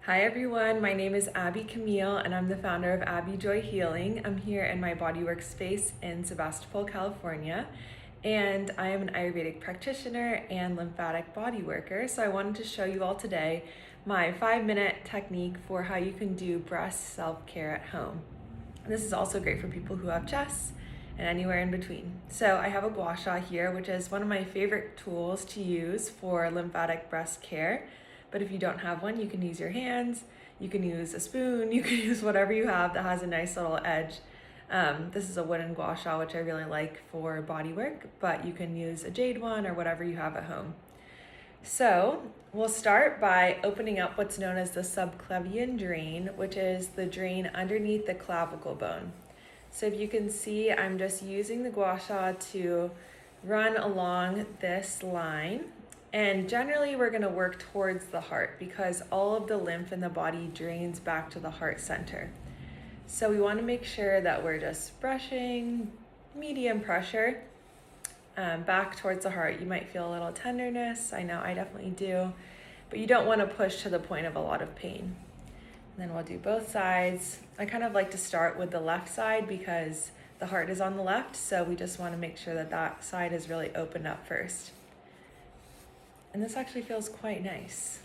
Hi everyone, my name is Abby Camille and I'm the founder of Abby Joy Healing. I'm here in my bodywork space in Sebastopol, California, and I am an Ayurvedic practitioner and lymphatic body worker. So I wanted to show you all today my 5-minute technique for how you can do breast self-care at home. This is also great for people who have chest and anywhere in between. So I have a gua sha here, which is one of my favorite tools to use for lymphatic breast care. But if you don't have one, you can use your hands, you can use a spoon, you can use whatever you have that has a nice little edge. This is a wooden gua sha, which I really like for body work, but you can use a jade one or whatever you have at home. So we'll start by opening up what's known as the subclavian drain, which is the drain underneath the clavicle bone. So if you can see, I'm just using the gua sha to run along this line. And generally we're gonna work towards the heart because all of the lymph in the body drains back to the heart center. So we wanna make sure that we're just brushing medium pressure back towards the heart. You might feel a little tenderness. I know I definitely do, but you don't wanna push to the point of a lot of pain. And then we'll do both sides. I kind of like to start with the left side because the heart is on the left. So we just wanna make sure that that side is really opened up first. And this actually feels quite nice,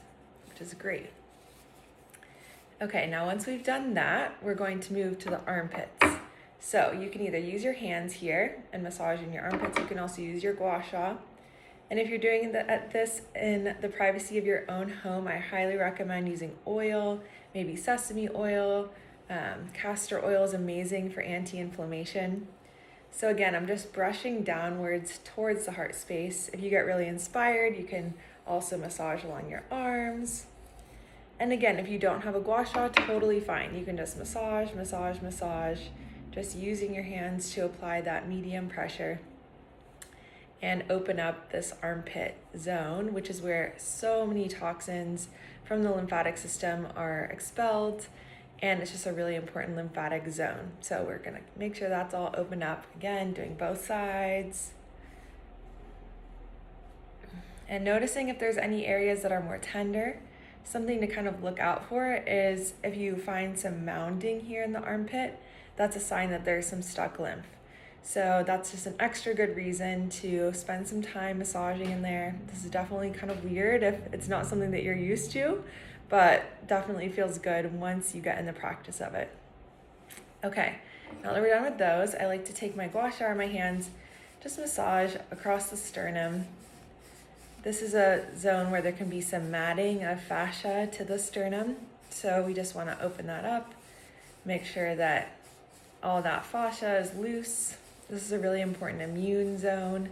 which is great. Okay, now once we've done that, we're going to move to the armpits. So you can either use your hands here and massage in your armpits. You can also use your gua sha. And if you're doing this in the privacy of your own home, I highly recommend using oil, maybe sesame oil. Castor oil is amazing for anti-inflammation. So again, I'm just brushing downwards towards the heart space. If you get really inspired, you can also massage along your arms. And again, if you don't have a gua sha, totally fine. You can just massage, massage, massage, just using your hands to apply that medium pressure and open up this armpit zone, which is where so many toxins from the lymphatic system are expelled. And it's just a really important lymphatic zone. So we're gonna make sure that's all opened up. Again, doing both sides. And noticing if there's any areas that are more tender. Something to kind of look out for is if you find some mounding here in the armpit, that's a sign that there's some stuck lymph. So that's just an extra good reason to spend some time massaging in there. This is definitely kind of weird if it's not something that you're used to, but definitely feels good once you get in the practice of it. Okay, now that we're done with those, I like to take my gua sha in my hands, just massage across the sternum. This is a zone where there can be some matting of fascia to the sternum. So we just wanna open that up, make sure that all that fascia is loose. This is a really important immune zone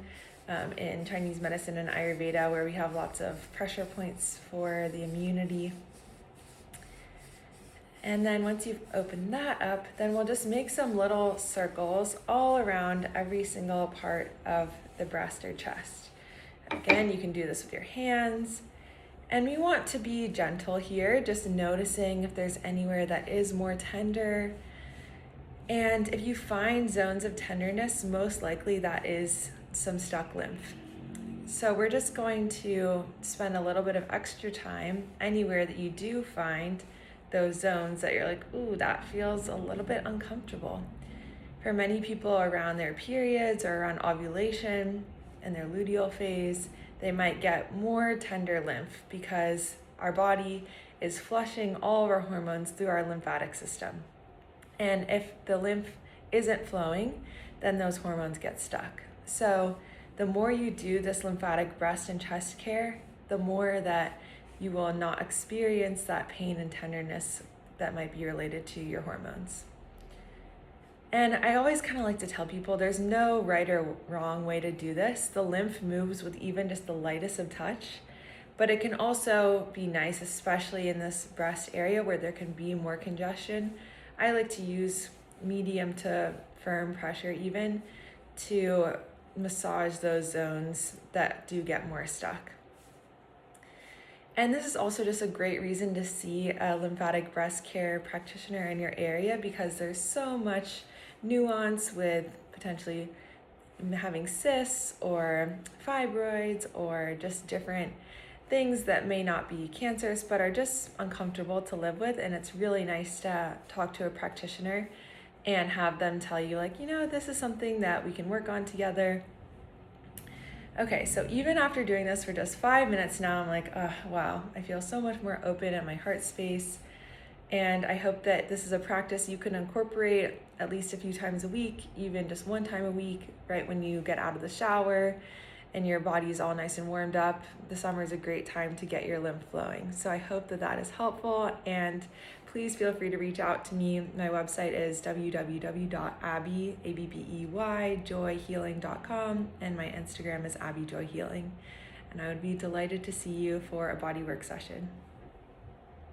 in Chinese medicine and Ayurveda, where we have lots of pressure points for the immunity. And then once you've opened that up, then we'll just make some little circles all around every single part of the breast or chest. Again, you can do this with your hands. And we want to be gentle here, just noticing if there's anywhere that is more tender. And if you find zones of tenderness, most likely that is some stuck lymph. So we're just going to spend a little bit of extra time anywhere that you do find those zones that you're like, ooh, that feels a little bit uncomfortable. For many people around their periods or around ovulation and their luteal phase, they might get more tender lymph because our body is flushing all of our hormones through our lymphatic system. And if the lymph isn't flowing, then those hormones get stuck. So the more you do this lymphatic breast and chest care, the more that you will not experience that pain and tenderness that might be related to your hormones. And I always kind of like to tell people there's no right or wrong way to do this. The lymph moves with even just the lightest of touch, but it can also be nice, especially in this breast area where there can be more congestion. I like to use medium to firm pressure even to massage those zones that do get more stuck. And this is also just a great reason to see a lymphatic breast care practitioner in your area because there's so much nuance with potentially having cysts or fibroids or just different things that may not be cancerous but are just uncomfortable to live with. And it's really nice to talk to a practitioner and have them tell you, like, this is something that we can work on together. Okay, so even after doing this for just 5 minutes now, I'm like, oh, wow, I feel so much more open in my heart space. And I hope that this is a practice you can incorporate at least a few times a week, even just one time a week, right when you get out of the shower and your body's all nice and warmed up. The summer is a great time to get your lymph flowing. So I hope that that is helpful, and please feel free to reach out to me. My website is www.abbyjoyhealing.com, and my Instagram is abbyjoyhealing. And I would be delighted to see you for a bodywork session.